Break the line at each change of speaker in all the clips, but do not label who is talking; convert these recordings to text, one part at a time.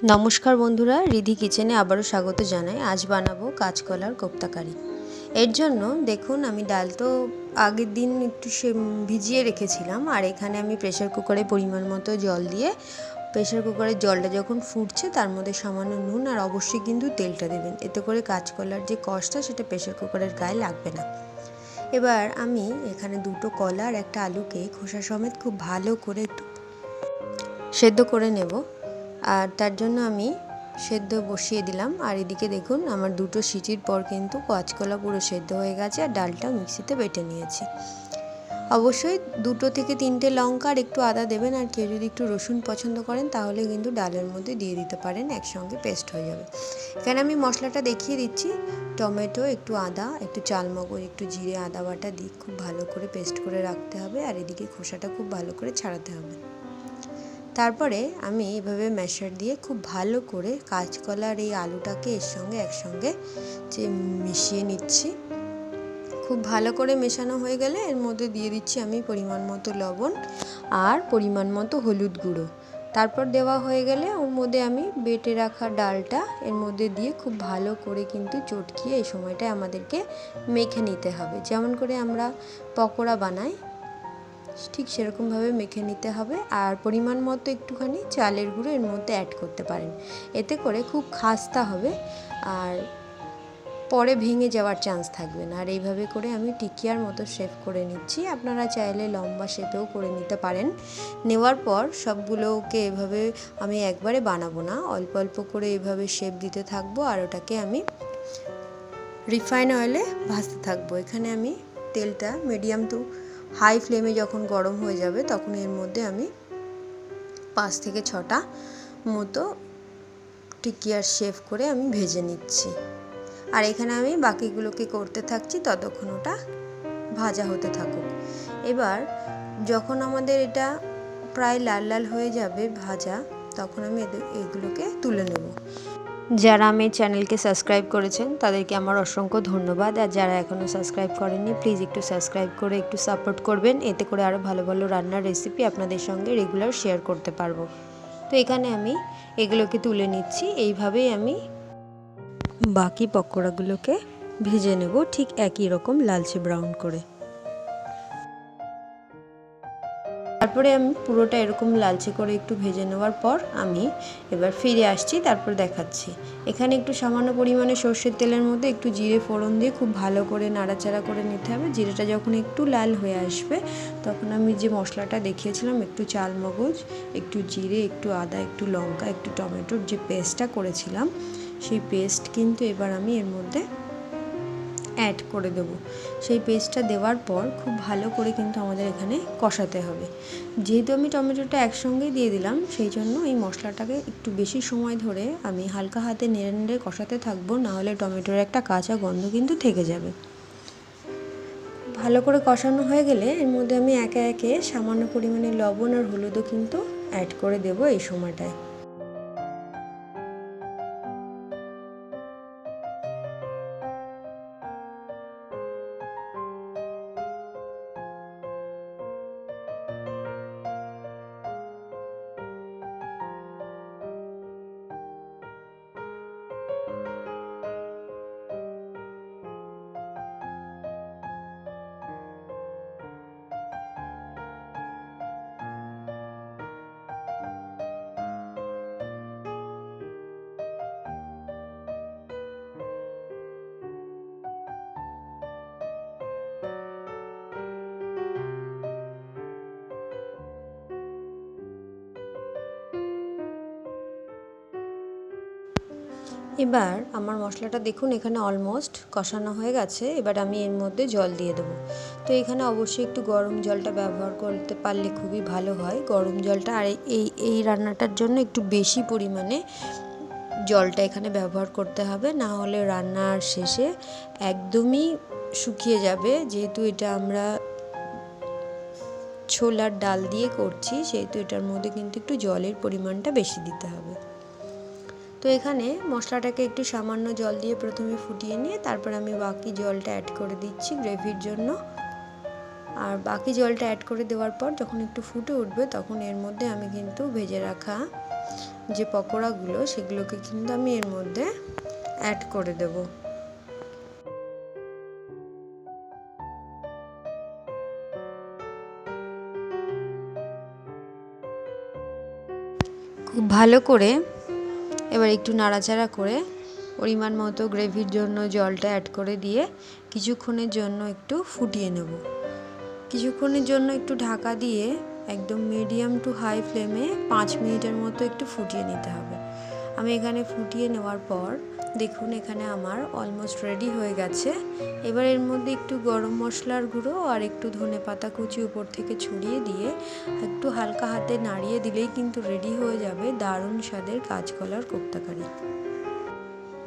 নমস্কার বন্ধুরা, রিধি কিচেনে আবারও স্বাগত জানাই। আজ বানাবো কাঁচকলার কোপ্তা কারি। এর জন্য দেখুন, আমি ডাল তো আগের দিন একটু ভিজিয়ে রেখেছিলাম, আর এখানে আমি প্রেসার কুকারে পরিমাণ মতো জল দিয়ে প্রেসার কুকারের জলটা যখন ফুটছে তার মধ্যে সামান্য নুন আর অবশ্যই কিন্তু তেলটা দেবেন, এতে করে কাঁচকলার যে কষটা সেটা প্রেসার কুকারের গায়ে লাগবে না। এবার আমি এখানে দুটো কলা আর একটা আলুকে খোসা সমেত খুব ভালো করে একটু সেদ্ধ করে নেব। আর তার জন্য আমি সেদ্ধ বসিয়ে দিলাম। আর এদিকে দেখুন, আমার দুটো সিটির পর কিন্তু কাঁচকলা পুরো সেদ্ধ হয়ে গেছে, আর ডালটা মিক্সিতে বেটে নিয়েছি। অবশ্যই 2 থেকে 3টে লঙ্কা আর একটু আদা দেবেন, আর কেউ যদি একটু রসুন পছন্দ করেন তাহলে কিন্তু ডালের মধ্যে দিয়ে দিতে পারেন, একসঙ্গে পেস্ট হয়ে যাবে। এখানে আমি মশলাটা দেখিয়ে দিচ্ছি। টমেটো, একটু আদা, একটু চালমগজ, একটু জিরে, আদা বাটা দিয়ে খুব ভালো করে পেস্ট করে রাখতে হবে, আর এদিকে খোসাটা খুব ভালো করে ছাড়াতে হবে। তারপরে আমি এভাবে ম্যাশার দিয়ে খুব ভালো করে কাঁচকলার এই আলুটাকে এর সঙ্গে একসঙ্গে মিশিয়ে নিচ্ছি। খুব ভালো করে মেশানো হয়ে গেলে এর মধ্যে দিয়ে দিচ্ছি আমি পরিমাণ মতো লবণ আর পরিমাণ মতো হলুদ গুঁড়ো। তারপর দেওয়া হয়ে গেলে ওর মধ্যে আমি বেটে রাখা ডালটা এর মধ্যে দিয়ে খুব ভালো করে কিন্তু চটকিয়ে এই সময়টায় আমাদেরকে মেখে নিতে হবে। যেমন করে আমরা পকোড়া বানাই ঠিক সেরকমভাবে মেখে নিতে হবে। আর পরিমাণ মতো একটুখানি চালের গুঁড়ো এর মধ্যে অ্যাড করতে পারেন, এতে করে খুব খাস্তা হবে আর পরে ভেঙে যাওয়ার চান্স থাকবে না। আর এইভাবে করে আমি টিকিয়ার মতো শেপ করে নিচ্ছি। আপনারা চাইলে লম্বা শেপেও করে নিতে পারেন। নেওয়ার পর সবগুলোকে এভাবে আমি একবারে বানাবো না, অল্প অল্প করে এভাবে শেপ দিতে থাকবো, আর ওটাকে আমি রিফাইন অয়েলে ভাজতে থাকবো। এখানে আমি তেলটা মিডিয়াম টু হাই ফ্লেমে যখন গরম হয়ে যাবে তখন এর মধ্যে আমি 5 থেকে 6টা মতো টিকিয়ার শেপ করে আমি ভেজে নিচ্ছি। আর এখানে আমি বাকিগুলোকে করতে থাকছি, ততক্ষণ ওটা ভাজা হতে থাকুক। এবার যখন আমাদের এটা প্রায় লাল লাল হয়ে যাবে ভাজা, তখন আমি এগুলোকে তুলে নেব। যারা আমি চ্যানেলকে সাবস্ক্রাইব করেছেন তাদেরকে আমার অসংখ্য ধন্যবাদ, আর যারা এখনও সাবস্ক্রাইব করেননি প্লিজ একটু সাবস্ক্রাইব করে একটু সাপোর্ট করবেন, এতে করে আরও ভালো ভালো রান্নার রেসিপি আপনাদের সঙ্গে রেগুলার শেয়ার করতে পারবো। তো এখানে আমি এগুলোকে তুলে নিচ্ছি। এইভাবেই আমি বাকি পকোড়াগুলোকে ভেজে নেব, ঠিক একই রকম লালচে ব্রাউন করে। তারপরে আমি পুরোটা এরকম লালচে করে একটু ভেজে নেওয়ার পর আমি এবার ফিরে আসছি, তারপর দেখাচ্ছি। এখানে একটু সামান্য পরিমাণে সর্ষের তেলের মধ্যে একটু জিরে ফোড়ন দিয়ে খুব ভালো করে নাড়াচাড়া করে নিতে হবে। জিরেটা যখন একটু লাল হয়ে আসবে তখন আমি যে মশলাটা দেখিয়েছিলাম, একটু চালমগজ, একটু জিরে, একটু আদা, একটু লঙ্কা, একটু টমেটোর যে পেস্টটা করেছিলাম সেই পেস্ট কিন্তু এবার আমি এর মধ্যে অ্যাড করে দেবো। সেই পেস্টটা দেওয়ার পর খুব ভালো করে কিন্তু আমাদের এখানে কষাতে হবে। যেহেতু আমি টমেটোটা একসঙ্গেই দিয়ে দিলাম, সেই জন্য এই মশলাটাকে একটু বেশি সময় ধরে আমি হালকা হাতে নেড়ে নেড়ে কষাতে থাকবো, নাহলে টমেটোর একটা কাঁচা গন্ধ কিন্তু থেকে যাবে। ভালো করে কষানো হয়ে গেলে এর মধ্যে আমি একে একে সামান্য পরিমাণে লবণ আর হলুদও কিন্তু অ্যাড করে দেবো এই সময়টায়। এবার আমার মশলাটা দেখুন এখানে অলমোস্ট কষানো হয়ে গেছে। এবার আমি এর মধ্যে জল দিয়ে দেবো। তো এখানে অবশ্যই একটু গরম জলটা ব্যবহার করতে পারলে খুবই ভালো হয়, গরম জলটা। আর এই রান্নাটার জন্য একটু বেশি পরিমাণে জলটা এখানে ব্যবহার করতে হবে, না হলে রান্নার শেষে একদমই শুকিয়ে যাবে। যেহেতু এটা আমরা ছোলার ডাল দিয়ে করছি, সেহেতু এটার মধ্যে কিন্তু একটু জলের পরিমাণটা বেশি দিতে হবে। তো এখানে মশলাটাকে একটু সামান্য জল দিয়ে প্রথমে ফুটিয়ে নিয়ে তারপর আমি বাকি জলটা অ্যাড করে দিচ্ছি গ্রেভির জন্য। আর বাকি জলটা অ্যাড করে দেওয়ার পর যখন একটু ফুটে উঠবে তখন এর মধ্যে আমি কিন্তু ভেজে রাখা যে পকোড়াগুলো সেগুলোকে কিন্তু আমি এর মধ্যে অ্যাড করে দেব। খুব ভালো করে এবার একটু নাড়াচাড়া করে পরিমাণ মতো গ্রেভির জন্য জলটা অ্যাড করে দিয়ে কিছুক্ষণের জন্য একটু ফুটিয়ে নেব। কিছুক্ষণের জন্য একটু ঢাকা দিয়ে একদম মিডিয়াম টু হাই ফ্লেমে 5 মিনিটের মতো একটু ফুটিয়ে নিতে হবে। আমি এখানে ফুটিয়ে নেওয়ার পর দেখুন এখানে আমার অলমোস্ট রেডি হয়ে গেছে। এবার এর মধ্যে একটু গরম মশলার গুঁড়ো আর একটু ধনেপাতা কুচি উপর থেকে ছড়িয়ে দিয়ে একটু হালকা হাতে নাড়িয়ে দিলেই কিন্তু রেডি হয়ে যাবে দারুণ স্বাদের কাঁচকলার কোপ্তাকারি।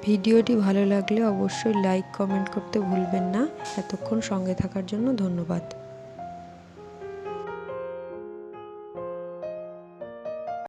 ভিডিওটি ভালো লাগলে অবশ্যই লাইক কমেন্ট করতে ভুলবেন না। এতক্ষণ সঙ্গে থাকার জন্য ধন্যবাদ।